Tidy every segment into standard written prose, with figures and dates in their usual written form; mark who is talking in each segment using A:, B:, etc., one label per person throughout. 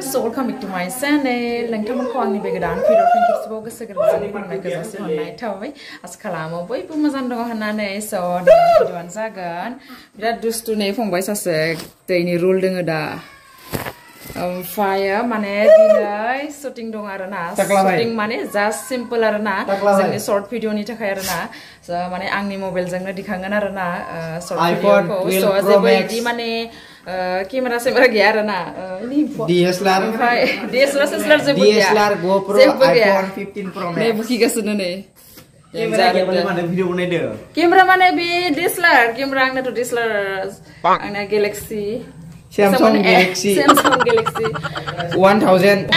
A: friends, welcome back to my channel. Nोंथांमोनखौ आंनि बे गोदान video खेबसेबाव गोसो गोरबोजों खुलुमनायखौ जासिहरनाय थाबाय। आसा खालामो बयबो मोजां दङ होननानै स' भिडिअआनो जागोन बिराद दुस्थु नै फंबाय सासे दैनि रुल दोङो दा ओमफ्राय माने दिनै शुटिं दं आरोना शुटिं माने जास्ट सिम्पल आरोना जोंनि शर्ट भिडिअनि थाखाय आरोना माने आंनि मबाइलजोंनो दिखांगोन आरोना शर्ट भिडिअखौ स' जेबो इदि माने केमेरा सेमेरा गैया आरोना DSLR DSLR जेबो गैया
B: DSLR GoPro iPhone 15 Pro Max
A: नै बुखिगासिनो नै
B: केमेरा
A: माने बे DSLR केमेरा आंनाथ' DSLR आंना Galaxy
B: Samsung Galaxy 1000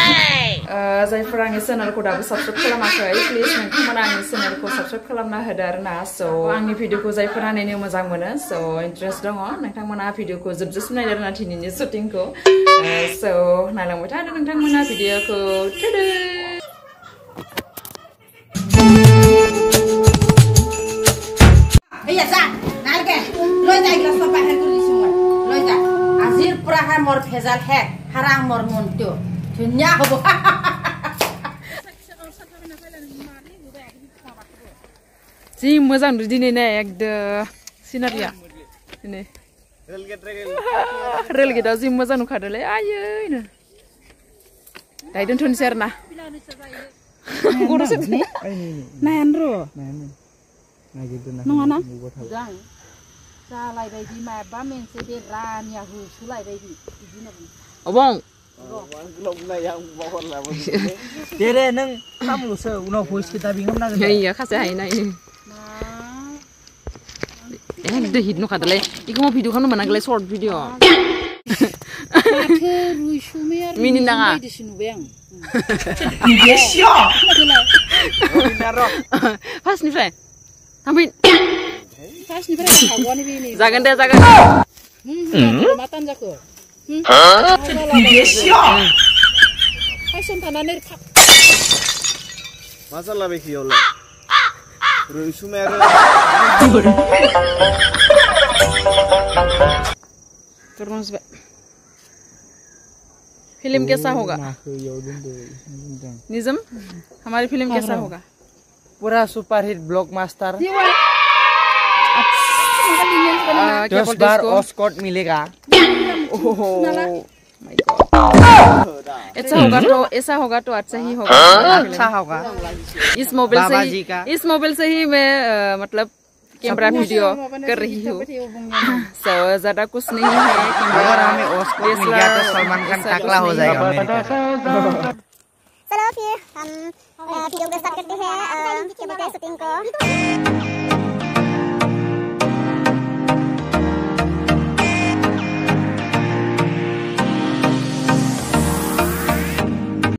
A: जायफोर आंनि चेनेलखौ दाबो साबस्क्राइब खालामाखै प्लिज नोंथांमोना आंनि चेनेलखौ साबस्क्राइब खालामना होदो आरोना स' आंनि भिडिअखौ जायफोरा नायनो मोजां मोनो स' इन्टारेस्ट दङ नोंथांमोना भिडिअखौ जोबजासिम नायदो आरोना दिनैनि शुटिंखौ स' नायलांबाय थादो नोंथांमोना भिडिअखौ थुदो
C: iya sa nalke loi jai glas pa bahar kuri sumar loi ja azir pura ha mor phezal hek harang mor monto dunya hobo
A: जि मोजां दिनै नै एकदम सिनारिया दिनै रेलगेटआव जि मोजां नुखादोलै आयैनो दायो दोनथ'नोसै आरोना गर'सो नायान र' नङाना
C: जालायबायदि माबा मोनसे बे रानिया होसोलायबायदि बिदिनो
A: अबं
B: देरे नों खामलुसो उनाव भइस kita bingung ना
A: iya kasih hai nai de hit no kadale iko mau video kan menanggalai short video mini nanga
B: video show
A: pas nih Fre sampai
C: pas nih Fre kawan ini
A: jangan deh jangan
C: matan jago
B: video show
C: hai sontanane
B: masalah bekiyola
A: terus film कैसा होगा निज़म हमारी film कैसा होगा
B: पूरा superhit blockbuster 10 बार Oscar मिलेगा
A: ऐसा होगा तो अच्छा ही होगा
B: अच्छा होगा
A: इस मोबाइल से ही मैं मतलब कैमरा वीडियो कर रही हूँ so ज्यादा कुछ नहीं है
B: अगर हमें ऑस्कर मिल गया तो सलमान खान टकला हो जाएगा
D: चलो फिर हम वीडियो को स्टार्ट करते हैं शूटिंग को